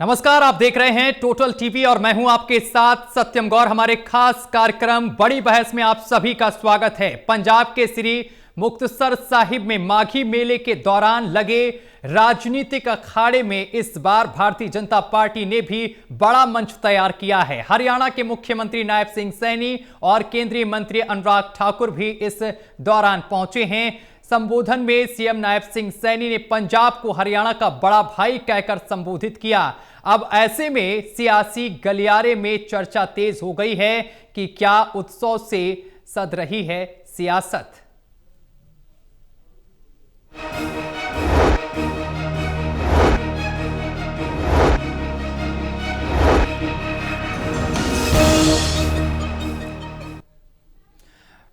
नमस्कार, आप देख रहे हैं टोटल टीवी और मैं हूं आपके साथ सत्यम गौर। हमारे खास कार्यक्रम बड़ी बहस में आप सभी का स्वागत है। पंजाब के श्री मुक्तसर साहिब में माघी मेले के दौरान लगे राजनीतिक अखाड़े में इस बार भारतीय जनता पार्टी ने भी बड़ा मंच तैयार किया है। हरियाणा के मुख्यमंत्री नायब सिंह सैनी और केंद्रीय मंत्री अनुराग ठाकुर भी इस दौरान पहुंचे हैं। संबोधन में सीएम नायब सिंह सैनी ने पंजाब को हरियाणा का बड़ा भाई कहकर संबोधित किया। अब ऐसे में सियासी गलियारे में चर्चा तेज हो गई है कि क्या उत्सव से सध रही है सियासत।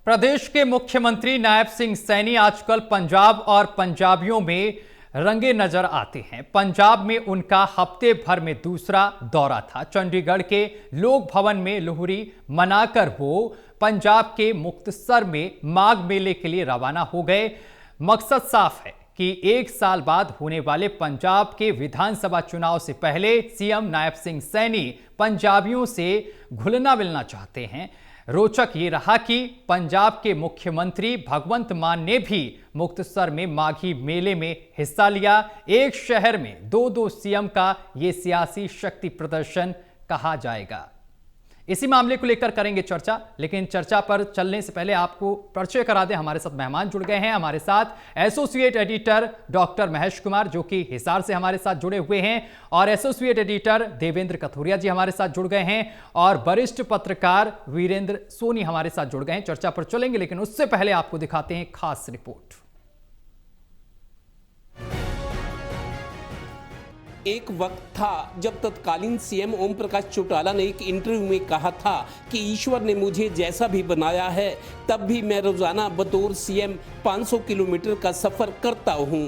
प्रदेश के मुख्यमंत्री नायब सिंह सैनी आजकल पंजाब और पंजाबियों में रंगे नजर आते हैं। पंजाब में उनका हफ्ते भर में दूसरा दौरा था। चंडीगढ़ के लोक भवन में लोहड़ी मनाकर वो पंजाब के मुक्तसर में माघ मेले के लिए रवाना हो गए। मकसद साफ है कि एक साल बाद होने वाले पंजाब के विधानसभा चुनाव से पहले सीएम नायब सिंह सैनी पंजाबियों से घुलना मिलना चाहते हैं। रोचक ये रहा कि पंजाब के मुख्यमंत्री भगवंत मान ने भी मुक्तसर में माघी मेले में हिस्सा लिया। एक शहर में दो सीएम का ये सियासी शक्ति प्रदर्शन कहा जाएगा। इसी मामले को लेकर करेंगे चर्चा, लेकिन चर्चा पर चलने से पहले आपको परिचय करा दें। हमारे साथ मेहमान जुड़ गए हैं। हमारे साथ associate editor doctor Mahesh Kumar जो कि हिसार से हमारे साथ जुड़े हुए हैं, और एसोसिएट एडिटर देवेंद्र कथोरिया जी हमारे साथ जुड़ गए हैं, और वरिष्ठ पत्रकार वीरेंद्र सोनी हमारे साथ जुड़ गए हैं। चर्चा पर चलेंगे, लेकिन उससे पहले आपको दिखाते हैं खास रिपोर्ट। एक वक्त था जब तत्कालीन सीएम ओम प्रकाश चौटाला ने एक इंटरव्यू में कहा था कि ईश्वर ने मुझे जैसा भी बनाया है तब भी मैं रोजाना बतौर सीएम 500 किलोमीटर का सफर करता हूं।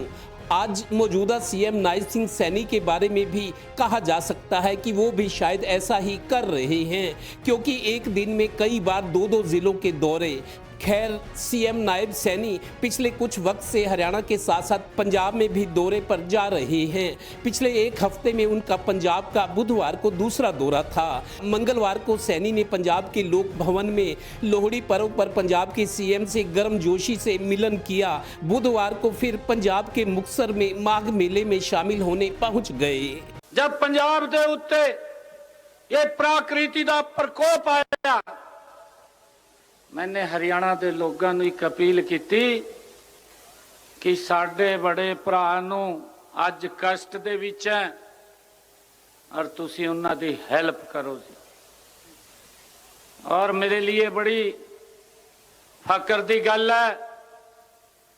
आज मौजूदा सीएम नायब सिंह सैनी के बारे में भी कहा जा सकता है कि वो भी शायद ऐसा ही कर रहे हैं, क्योंकि एक दिन में कई बार दो जिलों के दौरे। खैर, सीएम नायब सैनी पिछले कुछ वक्त से हरियाणा के साथ साथ पंजाब में भी दौरे पर जा रहे हैं। पिछले एक हफ्ते में उनका पंजाब का बुधवार को दूसरा दौरा था। मंगलवार को सैनी ने पंजाब के लोक भवन में लोहड़ी पर्व पर पंजाब के सीएम से गर्मजोशी से मिलन किया। बुधवार को फिर पंजाब के मुक्तसर में माघ मेले में शामिल होने पहुंच गए। जब पंजाब के उत्ते ये प्राकृति का प्रकोप आया, मैंने हरियाणा के लोगों को एक अपील की कि साडे बड़े भरा नूं अज कष्ट दे विच है और तुसी उन्हां दी हेल्प करो जी। और मेरे लिए बड़ी फकर दी गल है,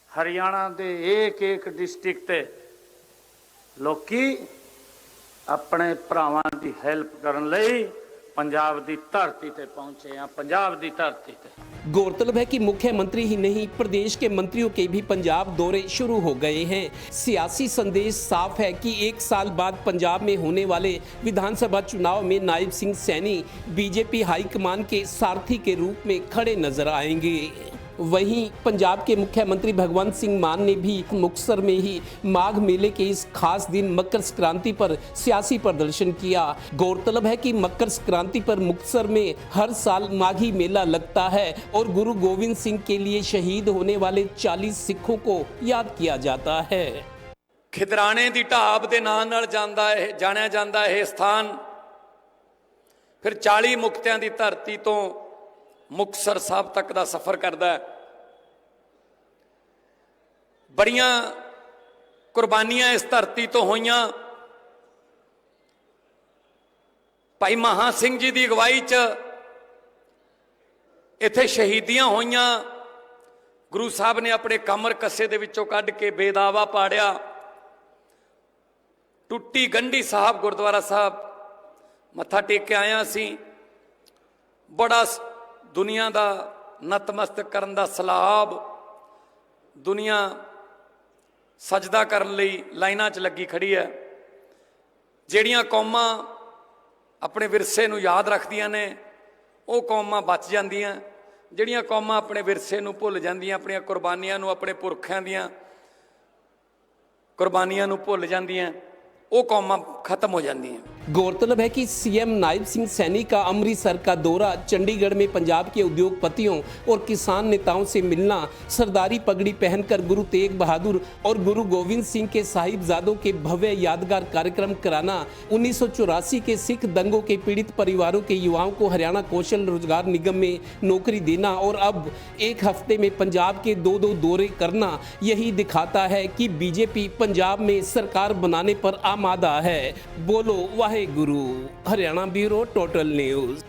हरियाणा दे एक डिस्ट्रिक्ट ते लोकी अपने भरावां दी हेल्प करन लई पंजाब दी धरती ते पहुंचे हैं। पंजाब दी धरती ते गौरतलब है कि मुख्यमंत्री ही नहीं, प्रदेश के मंत्रियों के भी पंजाब दौरे शुरू हो गए हैं। सियासी संदेश साफ है कि एक साल बाद पंजाब में होने वाले विधानसभा चुनाव में नायब सिंह सैनी बीजेपी हाईकमान के सारथी के रूप में खड़े नजर आएंगे। वहीं पंजाब के मुख्यमंत्री भगवंत सिंह मान ने भी मुक्तसर में ही माघ मेले के इस खास दिन मकर संक्रांति पर सियासी प्रदर्शन किया। गौरतलब है कि मकर संक्रांति पर मुक्तसर में हर साल माघी मेला लगता है और गुरु गोविंद सिंह के लिए शहीद होने वाले 40 सिखों को याद किया जाता है। खिदराने दी ढाब दे नाम नाल जानिया जांदा है स्थान। फिर 40 मुक्तियां दी धरती तो मुक्तसर साहब तक का सफर करता है। बड़ियां कुर्बानियां इस धरती तो होइयां। भाई महा सिंह जी की अगवाई च इत्थे शहीदियां होइयां। गुरु साहब ने अपने कमर कस्से दे विचों कढ के बेदावा पाड़िया। टुट्टी गंढी साहब गुरुद्वारा साहब मत्था टेक के आया सी। बड़ा दुनिया का नतमस्तक करन दा सलाब, दुनिया सजदा करन लई लाइनां च लगी खड़ी है। ਜਿਹੜੀਆਂ कौमां अपने विरसे नूं याद रखदियां ने ਉਹ कौमां बच ਜਾਂਦੀਆਂ। ਜਿਹੜੀਆਂ कौमां अपने विरसे नूं भुल ਜਾਂਦੀਆਂ, अपणियां कुर्बानियां नूं, अपने पुरखियां दीयां कुर्बानियां नूं भुल ਜਾਂਦੀਆਂ, ਉਹ ਕੌਮਾਂ ਖਤਮ ਹੋ ਜਾਂਦੀਆਂ। गौरतलब है कि सीएम नायब सिंह सैनी का अमृतसर का दौरा, चंडीगढ़ में पंजाब के उद्योगपतियों और किसान नेताओं से मिलना, सरदारी पगड़ी पहनकर गुरु तेग बहादुर और गुरु गोविंद सिंह के साहिबजादों के भव्य यादगार कार्यक्रम कराना, 1984 के सिख दंगों के पीड़ित परिवारों के युवाओं को हरियाणा कौशल रोजगार निगम में नौकरी देना और अब एक हफ्ते में पंजाब के 2 दौरे करना, यही दिखाता है कि बीजेपी पंजाब में सरकार बनाने पर आमादा है। बोलो Wahe Guru. Haryana bureau, total news.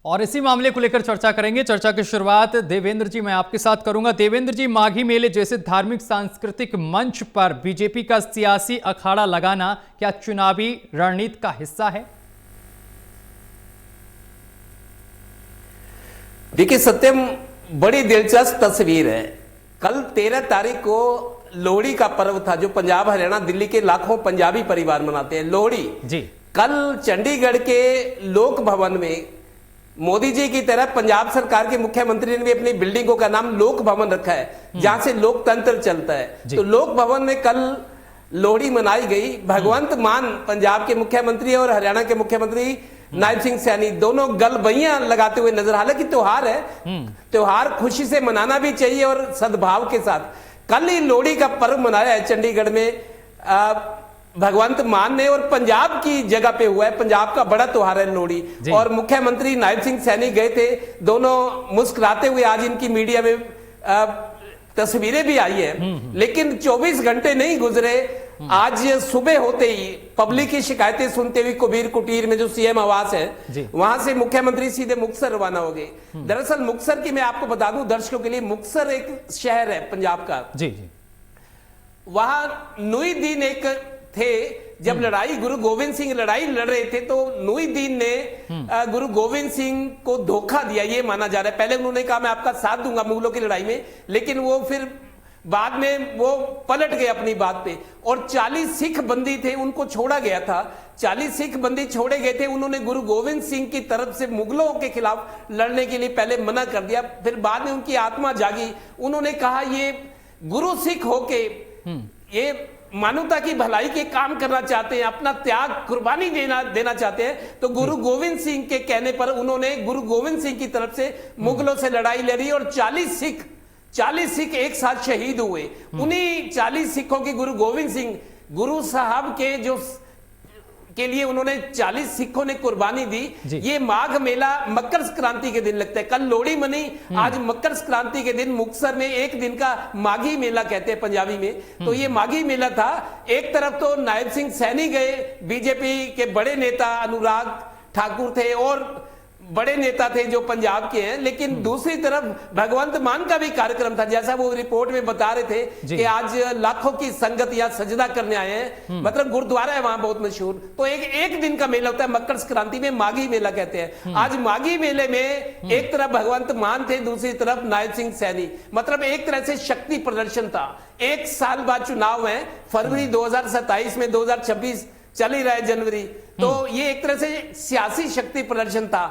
और इसी मामले को लेकर चर्चा करेंगे। चर्चा की शुरुआत देवेंद्र जी मैं आपके साथ करूंगा। देवेंद्र जी, माघी मेले जैसे धार्मिक सांस्कृतिक मंच पर बीजेपी का सियासी अखाड़ा लगाना क्या चुनावी रणनीति का हिस्सा है? देखिए सत्यम, बड़ी दिलचस्प तस्वीर है। कल 13 तारीख को लोहड़ी का पर्व था, जो पंजाब, हरियाणा, दिल्ली के लाखों पंजाबी परिवार मनाते हैं लोहड़ी जी। कल चंडीगढ़ के लोक भवन में मोदी जी की तरह पंजाब सरकार के मुख्यमंत्री ने भी अपनी बिल्डिंगों का नाम लोक भवन रखा है, जहां से लोकतंत्र चलता है। तो लोक भवन में कल लोहड़ी मनाई गई। भगवंत मान पंजाब के मुख्यमंत्री और हरियाणा के मुख्यमंत्री नायब सिंह सैनी दोनों गलबैयां लगाते हुए नजर। हालांकि त्योहार है, त्योहार खुशी से मनाना भी चाहिए और सद्भाव के साथ। कल ही लोहड़ी का पर्व मनाया है चंडीगढ़ में भगवंत मान ने, और पंजाब की जगह पे हुआ है। पंजाब का बड़ा त्योहार है लोहड़ी, और मुख्यमंत्री नायब सिंह सैनी गए थे। दोनों मुस्कुराते हुए, आज इनकी मीडिया में तस्वीरें भी आई है। लेकिन 24 घंटे नहीं गुजरे, आज सुबह होते ही पब्लिक की शिकायतें सुनते हुए कुबीर कुटीर में जो सीएम आवास है, वहां से मुख्यमंत्री सीधे मुक्तसर रवाना हो गए। दरअसल मुक्तसर की मैं आपको बता दूं दर्शकों के लिए, मुक्तसर एक शहर है पंजाब का। जी जी। वहां नुईदीन एक थे, जब लड़ाई गुरु गोविंद सिंह लड़ाई लड़ रहे थे, तो नुईदीन ने गुरु गोविंद सिंह को धोखा दिया, ये माना जा रहा है। पहले उन्होंने कहा मैं आपका साथ दूंगा मुगलों की लड़ाई में, लेकिन वो फिर बाद में वो पलट गए अपनी बात पे। और 40 सिख बंदी थे, उनको छोड़ा गया था। 40 सिख बंदी छोड़े गए थे। उन्होंने गुरु गोविंद सिंह की तरफ से मुगलों के खिलाफ लड़ने के लिए पहले मना कर दिया, फिर बाद में उनकी आत्मा जागी। उन्होंने कहा ये गुरु सिख होके ये मानवता की भलाई के काम करना चाहते हैं, अपना त्याग कुर्बानी देना चाहते हैं। तो गुरु गोविंद सिंह के कहने पर उन्होंने गुरु गोविंद सिंह की तरफ से मुगलों से लड़ाई लड़ी, और 40 सिख एक साथ शहीद हुए। उन्हीं 40 सिखों की गुरु गोविंद सिंह, गुरु साहब के जो के लिए उन्होंने 40 सिखों ने कुर्बानी दी। ये माघ मेला मकर संक्रांति के दिन लगता है। कल लोहड़ी मनी, आज मकर संक्रांति के दिन मुक्तसर में एक दिन का माघी मेला कहते हैं पंजाबी में। तो ये माघी मेला था। एक तरफ तो नायब सिंह सैनी गए, बीजेपी के बड़े नेता अनुराग ठाकुर थे और बड़े नेता थे जो पंजाब के हैं, लेकिन दूसरी तरफ भगवंत मान का भी कार्यक्रम था। जैसा वो रिपोर्ट में बता रहे थे कि आज लाखों की संगत यहाँ सजदा करने आए हैं, मतलब गुरुद्वारा है वहां बहुत मशहूर। तो एक दिन का मेला होता है मकर संक्रांति में, माघी मेला कहते हैं। आज माघी मेले में एक तरफ भगवंत मान थे, दूसरी तरफ नायब सिंह सैनी, मतलब एक तरह से शक्ति प्रदर्शन था। एक साल बाद चुनाव है, फरवरी 2027 में, 2026 चल ही रहा है जनवरी, तो ये एक तरह से सियासी शक्ति प्रदर्शन था।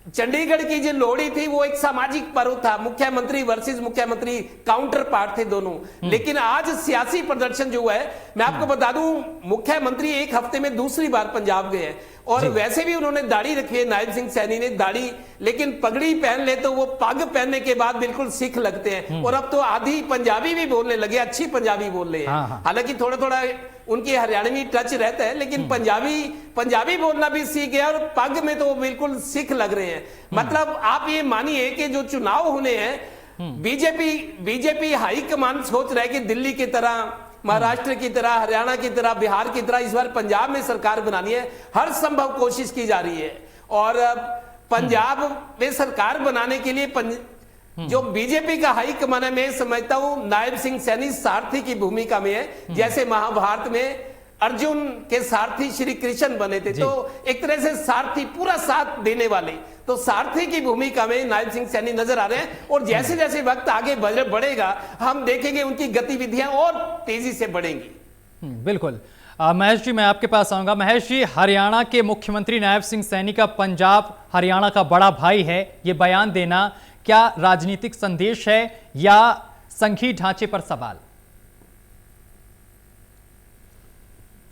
चंडीगढ़ की जो लोहड़ी थी वो एक सामाजिक पर्व था, मुख्यमंत्री वर्सेस मुख्यमंत्री काउंटर पार्ट थे दोनों। लेकिन आज सियासी प्रदर्शन जो है, मैं आपको बता दूं मुख्यमंत्री एक हफ्ते में दूसरी बार पंजाब गए हैं, और वैसे भी उन्होंने दाढ़ी रखी है नायब सिंह सैनी ने दाढ़ी, लेकिन पगड़ी पहन ले तो वो पग पहनने के बाद बिल्कुल सिख लगते हैं। और अब तो आधी पंजाबी भी बोलने लगे, अच्छी पंजाबी बोल रहे हैं। हालांकि थोड़ा थोड़ा उनकी हरियाणवी टच रहता है, लेकिन पंजाबी बोलना भी सीख गया, और पग में तो बिल्कुल सिख लग रहे हैं। मतलब आप ये मानिए कि जो चुनाव होने हैं, बीजेपी हाईकमान सोच रहा है कि दिल्ली की तरह, महाराष्ट्र की तरह, हरियाणा की तरह, बिहार की तरह इस बार पंजाब में सरकार बनानी है। हर संभव कोशिश की जा रही है, और पंजाब में सरकार बनाने के लिए जो बीजेपी का हाईकमान है, मैं समझता हूं नायब सिंह सैनी सारथी की भूमिका में है। जैसे महाभारत में अर्जुन के सारथी श्री कृष्ण बने थे, तो एक तरह से सारथी पूरा साथ देने वाले, तो सारथी की भूमिका में नायब सिंह सैनी नजर आ रहे हैं। और जैसे जैसे वक्त आगे बढ़ेगा, हम देखेंगे उनकी गतिविधियां और तेजी से बढ़ेंगी। बिल्कुल। महेश जी, मैं आपके पास आऊंगा। महेश जी, हरियाणा के मुख्यमंत्री नायब सिंह सैनी का पंजाब हरियाणा का बड़ा भाई है, ये बयान देना क्या राजनीतिक संदेश है या संघीय ढांचे पर सवाल?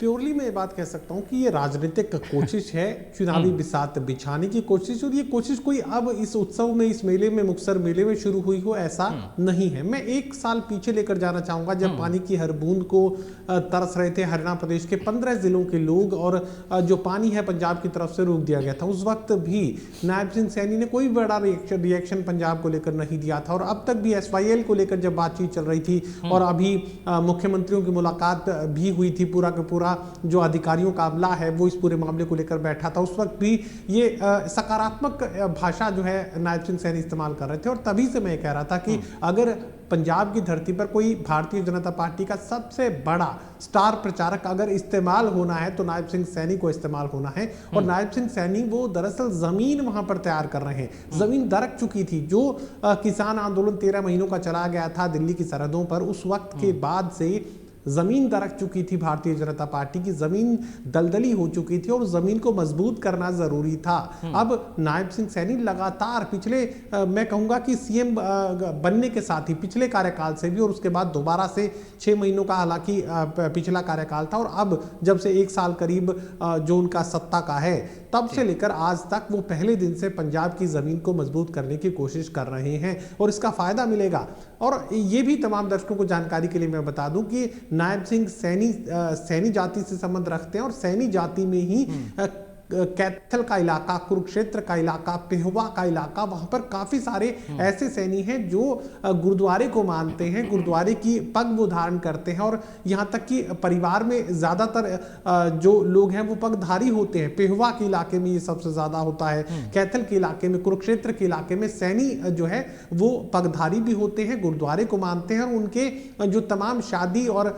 प्योरली मैं ये बात कह सकता हूँ कि ये राजनीतिक कोशिश है, चुनावी बिसात बिछाने की कोशिश, और ये कोशिश कोई अब इस उत्सव में, इस मेले में, मुक्तसर मेले में शुरू हुई हो ऐसा नहीं है। मैं एक साल पीछे लेकर जाना चाहूँगा, जब पानी की हर बूंद को तरस रहे थे हरियाणा प्रदेश के 15 जिलों के लोग, और जो पानी है पंजाब की तरफ से रोक दिया गया था। उस वक्त भी नायब सिंह सैनी ने कोई बड़ा रिएक्शन पंजाब को लेकर नहीं दिया था, और अब तक भी SYL को लेकर जब बातचीत चल रही थी और अभी मुख्यमंत्रियों की मुलाकात भी हुई थी, पूरा का पूरा जो अधिकारियों का अमला है वो इस पूरे मामले को लेकर बैठा था, उस वक्त भी ये सकारात्मक भाषा जो है नायब सिंह सैनी इस्तेमाल कर रहे थे। और तभी से मैं कह रहा था कि अगर पंजाब की धरती पर कोई भारतीय जनता पार्टी का सबसे बड़ा स्टार प्रचारक अगर इस्तेमाल होना है तो नायब सिंह सैनी को इस्तेमाल होना है। और नायब सिंह सैनी वो दरअसल जमीन वहां पर तैयार कर रहे हैं। जमीन दरक चुकी थी, जो किसान आंदोलन 13 महीनों का चला गया था दिल्ली की सरहदों पर, उस वक्त के बाद से जमीन दरक चुकी थी भारतीय जनता पार्टी की, जमीन दलदली हो चुकी थी और जमीन को मजबूत करना जरूरी था। अब नायब सिंह सैनी लगातार पिछले मैं कहूंगा कि सीएम बनने के साथ ही पिछले कार्यकाल से भी, और उसके बाद दोबारा से 6 महीनों का हालांकि पिछला कार्यकाल था, और अब जब से 1 साल करीब जो उनका सत्ता का है, तब से लेकर आज तक वो पहले दिन से पंजाब की जमीन को मजबूत करने की कोशिश कर रहे हैं, और इसका फायदा मिलेगा। और ये भी तमाम दर्शकों को जानकारी के लिए मैं बता दूं कि नायब सिंह सैनी जाति से संबंध रखते हैं, और सैनी जाति में ही कैथल का इलाका, कुरुक्षेत्र का इलाका, पेहवा का इलाका, वहां पर काफी सारे ऐसे सैनी हैं जो गुरुद्वारे को मानते हैं, गुरुद्वारे की पग वो धारण करते हैं, और यहां तक कि परिवार में ज्यादातर जो लोग हैं वो पगधारी होते हैं। पेहवा के इलाके में ये सबसे ज्यादा होता है, कैथल के इलाके में, कुरुक्षेत्र के इलाके में सैनी जो है वो पगधारी भी होते हैं, गुरुद्वारे को मानते हैं, और उनके जो तमाम शादी और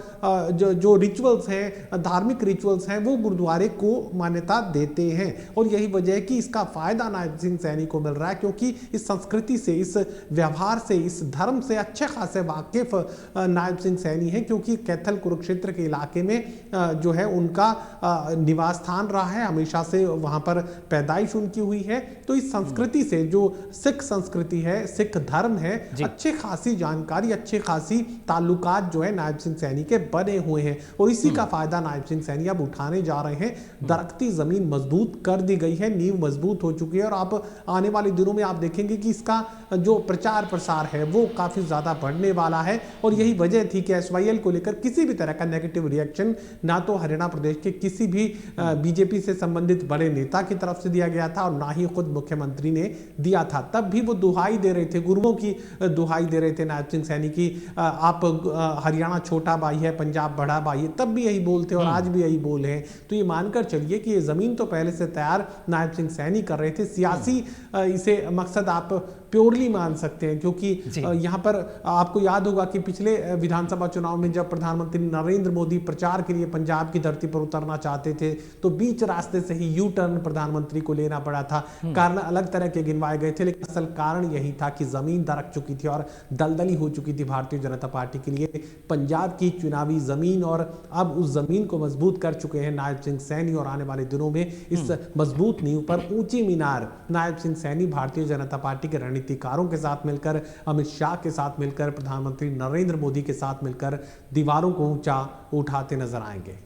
जो रिचुअल्स हैं, धार्मिक रिचुअल्स हैं, वो गुरुद्वारे को मान्यता देते हैं। और यही वजह है कि इसका फायदा नायब सिंह सैनी को मिल रहा है, क्योंकि इस संस्कृति से, इस व्यवहार से, इस धर्म से अच्छे खासे वाकिफ नायब सिंह सैनी है, क्योंकि कैथल कुरुक्षेत्र के इलाके में जो है उनका निवास स्थान रहा है, हमेशा से वहां पर पैदाइश उनकी हुई है। तो इस संस्कृति से, जो सिख संस्कृति है, सिख धर्म है, अच्छे खासी जानकारी, अच्छे खासी ताल्लुकात जो है नायब सिंह सैनी के बने हुए हैं, और इसी का फायदा नायब सिंह सैनी अब उठाने जा रहे हैं। दरख्ती जमीन मजबूत कर दी गई है, नींव मजबूत हो चुकी है, और आप आने वाले दिनों में आप देखेंगे कि इसका जो प्रचार प्रसार है वो काफी ज्यादा बढ़ने वाला है। और यही वजह थी कि SYL को लेकर किसी भी तरह का नेगेटिव रिएक्शन ना तो हरियाणा प्रदेश के किसी भी बीजेपी से संबंधित बड़े नेता की तरफ से दिया गया था, और ना ही खुद मुख्यमंत्री ने दिया था। तब भी वो दुहाई दे रहे थे, गुरुओं की दुहाई दे रहे थे नायब सिंह सैनी की, आप हरियाणा छोटा भाई है, पंजाब बड़ा भाई है, तब भी यही बोलते और आज भी यही बोल हैं। तो ये मानकर चलिए कि ये जमीन तो पहले से तैयार नायब सिंह सैनी कर रहे थे। सियासी इसे मकसद आप प्योरली मान सकते हैं, क्योंकि यहां पर आपको याद होगा कि पिछले विधानसभा चुनाव में जब प्रधानमंत्री नरेंद्र मोदी प्रचार के लिए पंजाब की धरती पर उतरना चाहते थे, तो बीच रास्ते से ही यू टर्न प्रधानमंत्री को लेना पड़ा था। कारण अलग तरह के गिनवाए गए थे, लेकिन असल कारण यही था कि जमीन दरक चुकी थी और दलदली हो चुकी थी भारतीय जनता पार्टी के लिए पंजाब की चुनावी जमीन, और अब उस जमीन को मजबूत कर चुके हैं नायब सिंह सैनी। और आने वाले दिनों में इस मजबूत नींव पर ऊंची मीनार नायब सिंह सैनी भारतीय जनता पार्टी के रणनीतिकारों के साथ मिलकर, अमित शाह के साथ मिलकर, प्रधानमंत्री नरेंद्र मोदी के साथ मिलकर दीवारों को ऊंचा उठाते नजर आएंगे।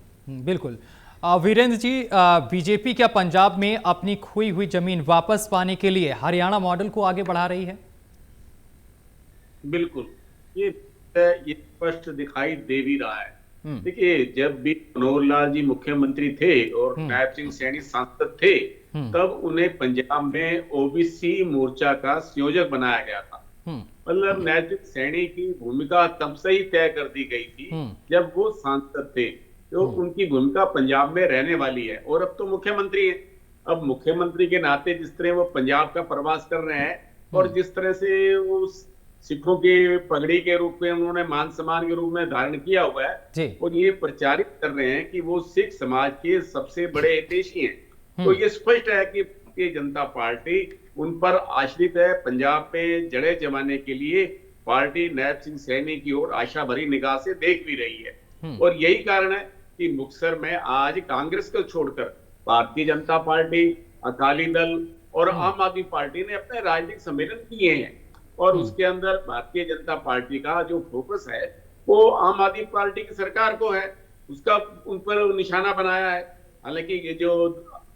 बिल्कुल। वीरेंद्र जी, बीजेपी क्या पंजाब में अपनी खोई हुई जमीन वापस पाने के लिए हरियाणा मॉडल को आगे बढ़ा रही है? बिल्कुल, ये स्पष्ट दिखाई दे भी रहा है। देखिए, जब भी मनोहर लाल जी मुख्यमंत्री थे और नायब सिंह सैनी सांसद थे, तब उन्हें पंजाब में ओबीसी मोर्चा का संयोजक बनाया गया था। मतलब नायब सिंह सैनी की भूमिका तब से ही तय कर दी गई थी जब वो सांसद थे, तो उनकी भूमिका पंजाब में रहने वाली है। और अब तो मुख्यमंत्री है, अब मुख्यमंत्री के नाते जिस तरह वो पंजाब का प्रवास कर रहे हैं और जिस तरह से उस सिखों के पगड़ी के रूप में उन्होंने मान सम्मान के रूप में धारण किया हुआ है, और ये प्रचारित कर रहे हैं कि वो सिख समाज के सबसे बड़े हितैषी हैं। तो ये स्पष्ट है कि भारतीय जनता पार्टी उन पर आश्रित है। पंजाब पे जड़ें जमाने के लिए पार्टी नायब सिंह सैनी की ओर आशा भरी निगाह से देख भी रही है। और यही कारण है कि मुक्तसर में आज कांग्रेस को छोड़कर भारतीय जनता पार्टी, अकाली दल और आम आदमी पार्टी ने अपने राजनीतिक सम्मेलन किए हैं, और उसके अंदर भारतीय जनता पार्टी का जो फोकस है वो आम आदमी पार्टी की सरकार को है। उसका उन पर निशाना बनाया है। हालांकि ये जो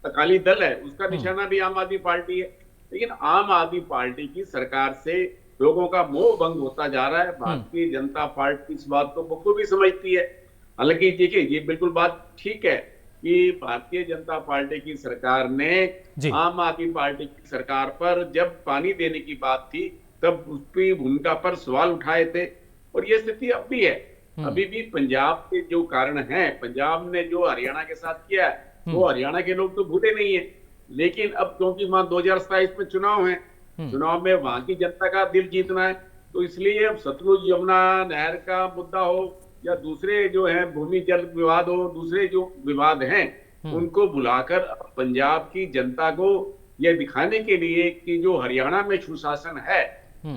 अकाली दल है उसका निशाना भी आम आदमी पार्टी है, लेकिन आम आदमी पार्टी की सरकार से लोगों का मोह भंग होता जा रहा है। भारतीय जनता पार्टी इस बात को बखूबी समझती है। हालांकि देखिए, ये बिल्कुल बात ठीक है कि भारतीय जनता पार्टी की सरकार ने आम आदमी पार्टी की सरकार पर जब पानी देने की बात थी तब उसकी भूमिका पर सवाल उठाए थे, और ये स्थिति अब भी है। अभी भी पंजाब के जो कारण है, पंजाब ने जो हरियाणा के साथ किया है वो हरियाणा के लोग तो भूले नहीं है, लेकिन अब क्योंकि वहां 2027 में चुनाव है, चुनाव में वहां की जनता का दिल जीतना है, तो इसलिए अब सतलुज यमुना नहर का मुद्दा हो या दूसरे जो है भूमि जल विवाद हो, दूसरे जो विवाद हैं उनको बुलाकर पंजाब की जनता को यह दिखाने के लिए कि जो हरियाणा में सुशासन है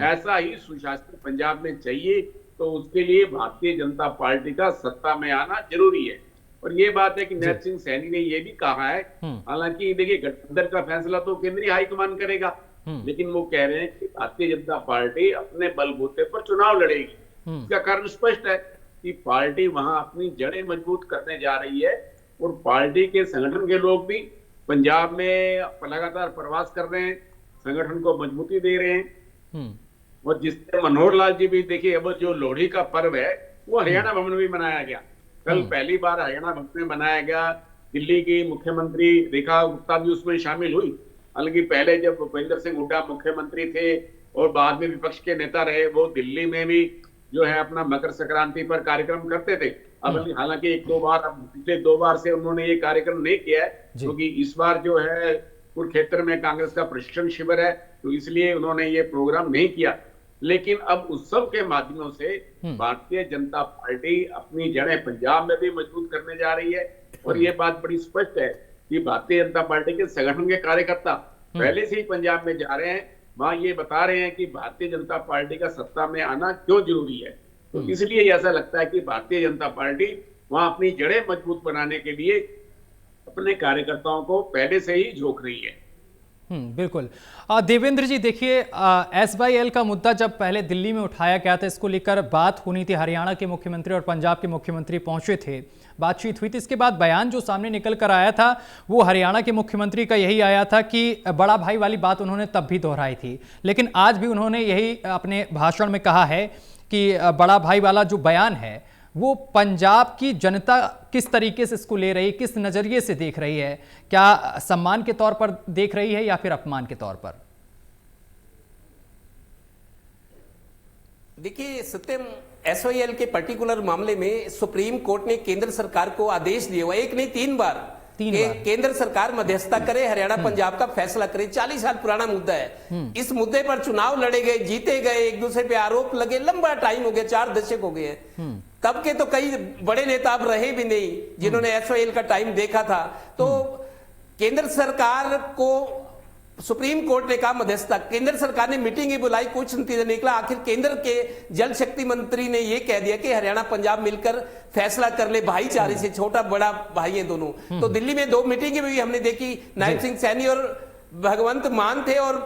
ऐसा ही सुशासन पंजाब में चाहिए, तो उसके लिए भारतीय जनता पार्टी का सत्ता में आना जरूरी है। और ये बात है कि नैप सिंह सैनी ने ये भी कहा है, हालांकि देखिए गठबंधन का फैसला तो केंद्रीय हाईकमान करेगा, लेकिन वो कह रहे हैं कि भारतीय जनता पार्टी अपने बलबूते पर चुनाव लड़ेगी। इसका कारण स्पष्ट है कि पार्टी वहां अपनी जड़ें मजबूत करने जा रही है, और पार्टी के संगठन के लोग भी पंजाब में लगातार प्रवास कर रहे हैं, संगठन को मजबूती दे रहे हैं। और जिससे मनोहर लाल जी भी देखिए, अब जो लोहड़ी का पर्व है वो हरियाणा भवन में मनाया गया, कल पहली बार हरियाणा भवन में मनाया गया। दिल्ली की मुख्यमंत्री रेखा गुप्ता भी उसमें शामिल हुई। हालांकि पहले जब भूपेंद्र सिंह हुड्डा मुख्यमंत्री थे और बाद में विपक्ष के नेता रहे, वो दिल्ली में भी जो है अपना मकर संक्रांति पर कार्यक्रम करते थे। अब हालांकि एक दो बार, पिछले 2 बार से उन्होंने ये कार्यक्रम नहीं किया है, क्योंकि इस बार जो है कुरुक्षेत्र में कांग्रेस का प्रशिक्षण शिविर है, तो इसलिए उन्होंने ये प्रोग्राम नहीं किया। लेकिन अब उत्सव के माध्यमों से भारतीय जनता पार्टी अपनी जड़ें पंजाब में भी मजबूत करने जा रही है, और ये बात बड़ी स्पष्ट है कि भारतीय जनता पार्टी के संगठन के कार्यकर्ता पहले से ही पंजाब में जा रहे हैं, वहां ये बता रहे हैं कि भारतीय जनता पार्टी का सत्ता में आना क्यों जरूरी है। तो इसलिए ऐसा लगता है कि भारतीय जनता पार्टी वहां अपनी जड़ें मजबूत बनाने के लिए अपने कार्यकर्ताओं को पहले से ही झोंक रही है। बिल्कुल। देवेंद्र जी, देखिए, SYL का मुद्दा जब पहले दिल्ली में उठाया गया था, इसको लेकर बात होनी थी, हरियाणा के मुख्यमंत्री और पंजाब के मुख्यमंत्री पहुंचे थे, बातचीत हुई थी। इसके बाद बयान जो सामने निकल कर आया था वो हरियाणा के मुख्यमंत्री का यही आया था कि बड़ा भाई वाली बात उन्होंने तब भी दोहराई थी, लेकिन आज भी उन्होंने यही अपने भाषण में कहा है कि बड़ा भाई वाला जो बयान है वो पंजाब की जनता किस तरीके से इसको ले रही है, किस नजरिए से देख रही है, क्या सम्मान के तौर पर देख रही है या फिर अपमान के तौर पर? देखिए सत्यम, SYL के पर्टिकुलर मामले में सुप्रीम कोर्ट ने केंद्र सरकार को आदेश दिया हुआ, एक नहीं 3 बार, केंद्र सरकार मध्यस्थता करे, हरियाणा पंजाब का फैसला करे। 40 साल पुराना मुद्दा है। इस मुद्दे पर चुनाव लड़े गए, जीते गए, एक दूसरे पे आरोप लगे, लंबा टाइम हो गया, 4 दशक हो गए हैं। तब के तो कई बड़े नेता अब रहे भी नहीं जिन्होंने SYL का टाइम देखा था। तो केंद्र सरकार को सुप्रीम कोर्ट ने कहा मध्यस्थता, केंद्र सरकार ने मीटिंग ही बुलाई, कुछ नतीजा निकला। आखिर केंद्र के जल शक्ति मंत्री ने यह कह दिया कि हरियाणा पंजाब मिलकर फैसला कर ले, भाईचारे से, छोटा बड़ा भाई है दोनों। तो दिल्ली में 2 मीटिंगें भी हमने देखी, नैप सिंह सैनी और भगवंत मान थे और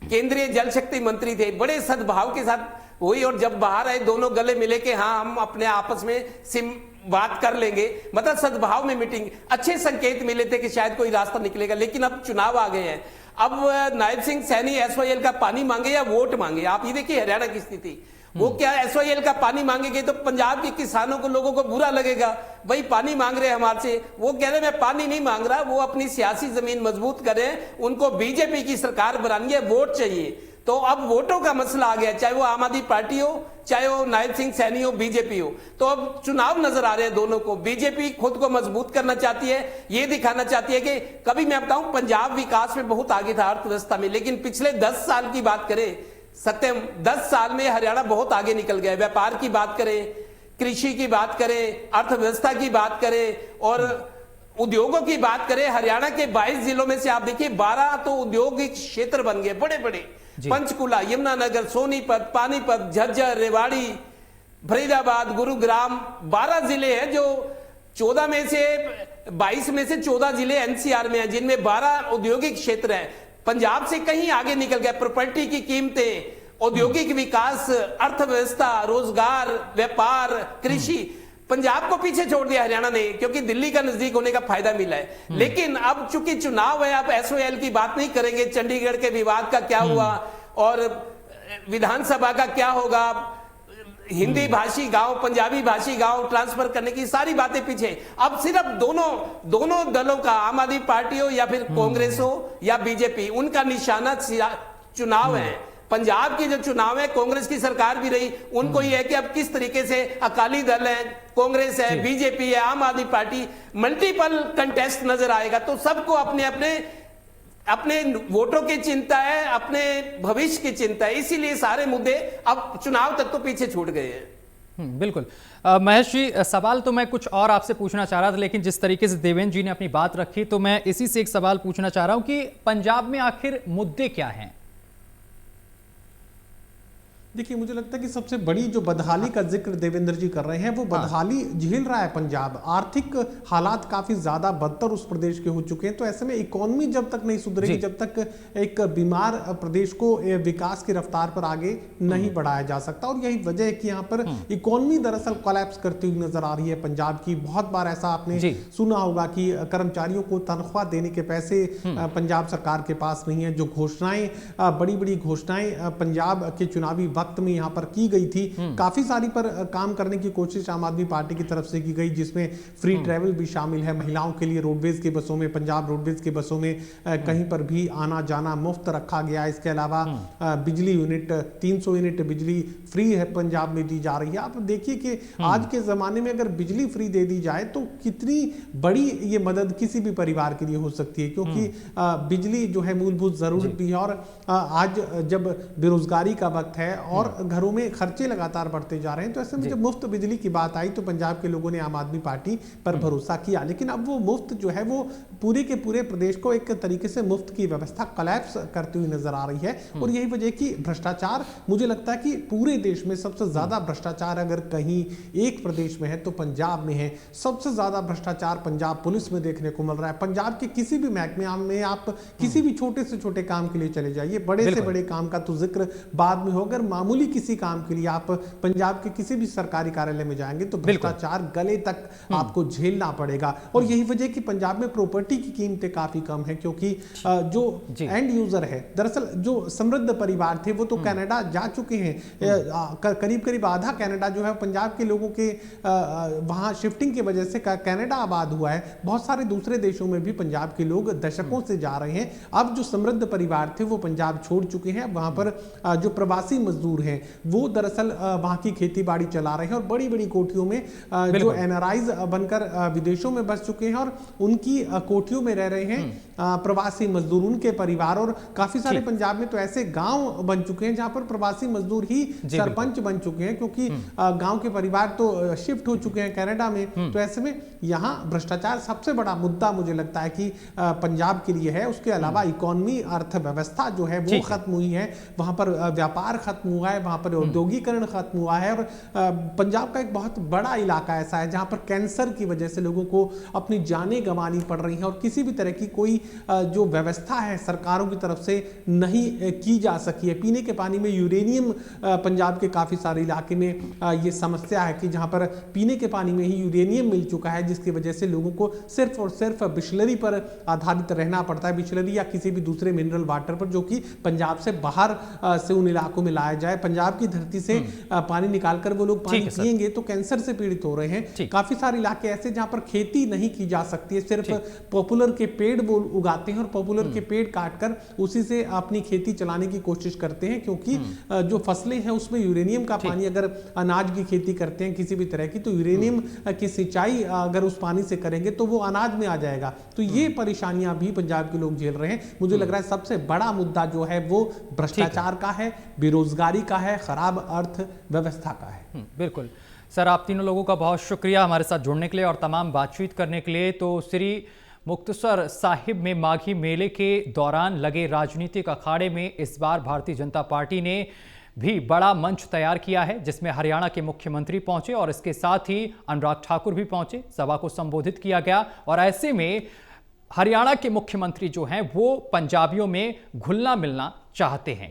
केंद्रीय जल शक्ति मंत्री थे, बड़े सद्भाव के साथ हुई। और जब बाहर आए दोनों गले मिले कि हाँ हम अपने आपस में बात कर लेंगे, मतलब सद्भाव में मीटिंग, अच्छे संकेत मिले थे कि शायद कोई रास्ता निकलेगा। लेकिन अब चुनाव आ गए हैं, अब नैप सिंह सैनी SYL का पानी मांगे या वोट मांगे। आप ये देखिए हरियाणा की स्थिति, वो क्या SYL का पानी मांगेंगे तो पंजाब के किसानों को, लोगों को बुरा लगेगा, भाई पानी मांग रहे हैं हमारे से। वो कह रहे मैं पानी नहीं मांग रहा, वो अपनी सियासी जमीन मजबूत करें, उनको बीजेपी की सरकार बनानी है, वोट चाहिए। तो अब वोटों का मसला आ गया, चाहे वो आम आदमी पार्टी हो, चाहे वो नैप सिंह सैनी हो, बीजेपी हो। तो अब चुनाव नजर आ रहे हैं दोनों को। बीजेपी खुद को मजबूत करना चाहती है, ये दिखाना चाहती है कि कभी मैं बताऊं पंजाब विकास में बहुत आगे था अर्थव्यवस्था में, लेकिन पिछले 10 साल की बात करें सत्यम, 10 साल में हरियाणा बहुत आगे निकल गया। व्यापार की बात करें, कृषि की बात करें, अर्थव्यवस्था की बात करें और उद्योगों की बात करें, हरियाणा के 22 जिलों में से आप देखिए 12 तो औद्योगिक क्षेत्र बन गए बड़े बड़े। पंचकुला, यमुनानगर, सोनीपत, पानीपत, झज्जर, रेवाड़ी, फरीदाबाद, गुरुग्राम, 12 जिले हैं जो 14 में से 22 में से 14 जिले NCR में हैं, जिनमें 12 औद्योगिक क्षेत्र हैं। पंजाब से कहीं आगे निकल गया। प्रॉपर्टी की कीमतें, औद्योगिक विकास, अर्थव्यवस्था, रोजगार, व्यापार, कृषि, पंजाब को पीछे छोड़ दिया हरियाणा ने, क्योंकि दिल्ली का नजदीक होने का फायदा मिला है। लेकिन अब चूंकि चुनाव है, अब एसओएल की बात नहीं करेंगे, चंडीगढ़ के विवाद का क्या हुआ और विधानसभा का क्या होगा, हिंदी भाषी गांव पंजाबी भाषी गांव ट्रांसफर करने की सारी बातें पीछे। अब सिर्फ दोनों दलों का, आम आदमी पार्टी हो या फिर कांग्रेस हो या बीजेपी, उनका निशाना चुनाव है। पंजाब की जो चुनाव है, कांग्रेस की सरकार भी रही, उनको ये है कि अब किस तरीके से अकाली दल है, कांग्रेस है, बीजेपी है, आम आदमी पार्टी, मल्टीपल कंटेस्ट नजर आएगा। तो सबको अपने वोटों की चिंता है, अपने भविष्य की चिंता है, इसीलिए सारे मुद्दे अब चुनाव तक तो पीछे छूट गए हैं। बिल्कुल। महेश जी, सवाल तो मैं कुछ और आपसे पूछना चाह रहा था, लेकिन जिस तरीके से देवेंद्र जी ने अपनी बात रखी, तो मैं इसी से एक सवाल पूछना चाह रहा हूं कि पंजाब में आखिर मुद्दे क्या हैं? देखिए, मुझे लगता है कि सबसे बड़ी जो बदहाली का जिक्र देवेंद्र जी कर रहे हैं, वो बदहाली झेल रहा है पंजाब। आर्थिक हालात काफी ज्यादा बदतर उस प्रदेश के हो चुके हैं। तो ऐसे में इकोनॉमी जब तक नहीं सुधरेगी, जब तक एक बीमार प्रदेश को विकास की रफ्तार पर आगे नहीं बढ़ाया जा सकता। और यही वजह है कि यहाँ पर इकोनॉमी दरअसल कोलैप्स करती हुई नजर आ रही है पंजाब की। बहुत बार ऐसा आपने सुना होगा कि कर्मचारियों को तनख्वाह देने के पैसे पंजाब सरकार के पास नहीं है। जो घोषणाएं, बड़ी बड़ी घोषणाएं पंजाब के चुनावी वक्त में यहां पर की गई थी, काफी सारी पर काम करने की कोशिश आम आदमी पार्टी की तरफ से की गई, जिसमें फ्री ट्रैवल भी शामिल है। महिलाओं के लिए रोडवेज की बसों में, पंजाब रोडवेज की बसों में कहीं पर भी आना जाना मुफ्त रखा गया। इसके अलावा बिजली यूनिट, 300 यूनिट बिजली फ्री है पंजाब में दी जा रही है। आप देखिए कि आज के जमाने में अगर बिजली फ्री दे दी जाए तो कितनी बड़ी ये मदद किसी भी परिवार के लिए हो सकती है, क्योंकि बिजली जो है मूलभूत जरूरत भी है। और आज जब बेरोजगारी का वक्त है और घरों में खर्चे लगातार बढ़ते जा रहे हैं, तो ऐसे में जब मुफ्त बिजली की बात आई तो पंजाब के लोगों ने आम आदमी पार्टी पर भरोसा किया। लेकिन अब वो मुफ्त जो है वो पूरे के पूरे प्रदेश को एक तरीके से मुफ्त की व्यवस्था कोलैप्स करती हुई नजर आ रही है। और यही वजह कि भ्रष्टाचार, मुझे लगता है कि पूरे देश में सबसे ज्यादा भ्रष्टाचार अगर कहीं एक प्रदेश में है तो पंजाब में है। सबसे ज्यादा भ्रष्टाचार पंजाब पुलिस में देखने को मिल रहा है। पंजाब के किसी भी महकमे में आप किसी भी छोटे से छोटे काम के लिए चले जाइए, बड़े से बड़े काम का तो जिक्र बाद में हो, अगर मामूली किसी काम के लिए आप पंजाब के किसी भी सरकारी कार्यालय में जाएंगे तो भ्रष्टाचार गले तक आपको झेलना पड़ेगा। और यही वजह कि पंजाब में प्रॉपर्टी की कीमतें काफी कम है, क्योंकि जो एंड यूजर है, दरअसल जो समृद्ध परिवार थे वो तो कनाडा जा चुके हैं। करीब करीब आधा कनाडा जो है पंजाब के लोगों के वहां शिफ्टिंग की वजह से कनाडा आबाद हुआ है। बहुत सारे दूसरे देशों में भी पंजाब के लोग दशकों से जा रहे हैं। अब जो समृद्ध परिवार थे वो पंजाब छोड़ चुके हैं। वहां पर जो प्रवासी मजदूर हैं वो दरअसल वहां की खेती बाड़ी चला रहे हैं और बड़ी बड़ी कोठियों में जो एनआरआईज बनकर विदेशों में बस चुके हैं और उनकी कोठियों में रह रहे हैं प्रवासी मजदूर, उनके परिवार। और काफी सारे पंजाब में तो ऐसे गांव बन चुके हैं जहां पर प्रवासी मजदूर ही सरपंच बन चुके हैं, क्योंकि गांव के परिवार तो शिफ्ट हो चुके हैं कनाडा में। तो ऐसे में यहाँ भ्रष्टाचार सबसे बड़ा मुद्दा मुझे लगता है कि पंजाब के लिए है। उसके अलावा इकोनॉमी, अर्थव्यवस्था जो है वो खत्म हुई है, वहां पर व्यापार खत्म हुआ है, वहां पर औद्योगिकरण खत्म हुआ है। और पंजाब का एक बहुत बड़ा इलाका ऐसा है जहां पर कैंसर की वजह से लोगों को अपनी जानें गंवानी पड़ रही हैं और किसी भी तरह की कोई जो व्यवस्था है सरकारों की तरफ से नहीं की जा सकी है। पीने के पानी में यूरेनियम, पंजाब के काफी सारे इलाके में ये समस्या है कि जहां पर पीने के पानी में ही यूरेनियम मिल चुका है, जिसकी वजह से लोगों को सिर्फ और सिर्फ बिस्लरी पर आधारित रहना पड़ता है, बिस्लरी या किसी भी दूसरे मिनरल वाटर पर, जो कि पंजाब से बाहर से उन इलाकों में लाया जाए। पंजाब की धरती से पानी निकालकर वो लोग पानी पिएंगे तो कैंसर से पीड़ित हो रहे हैं। काफी सारे इलाके ऐसे जहां पर खेती नहीं की जा सकती है, सिर्फ पॉपुलर के पेड़ वो उगाते हैं और पॉपुलर के पेड़ काटकर उसी से अपनी खेती चलाने की कोशिश करते हैं, क्योंकि जो फसलें हैं उसमें यूरेनियम का पानी, अगर अनाज की खेती करते हैं किसी भी तरह की, तो यूरेनियम की सिंचाई अगर उस पानी से करेंगे तो वो अनाज में आ जाएगा। तो ये परेशानियां भी पंजाब के लोग झेल रहे हैं। मुझे लग रहा है सबसे बड़ा मुद्दा जो है वो भ्रष्टाचार का है, बेरोजगारी का है, खराब अर्थव्यवस्था का है। बिल्कुल सर, आप तीनों लोगों का बहुत शुक्रिया हमारे साथ जुड़ने के लिए और तमाम बातचीत करने के लिए। तो श्री मुक्तसर साहिब में माघी मेले के दौरान लगे राजनीतिक अखाड़े में इस बार भारतीय जनता पार्टी ने भी बड़ा मंच तैयार किया है, जिसमें हरियाणा के मुख्यमंत्री पहुंचे और इसके साथ ही अनुराग ठाकुर भी पहुंचे। सभा को संबोधित किया गया और ऐसे में हरियाणा के मुख्यमंत्री जो हैं वो पंजाबियों में घुलना मिलना चाहते हैं।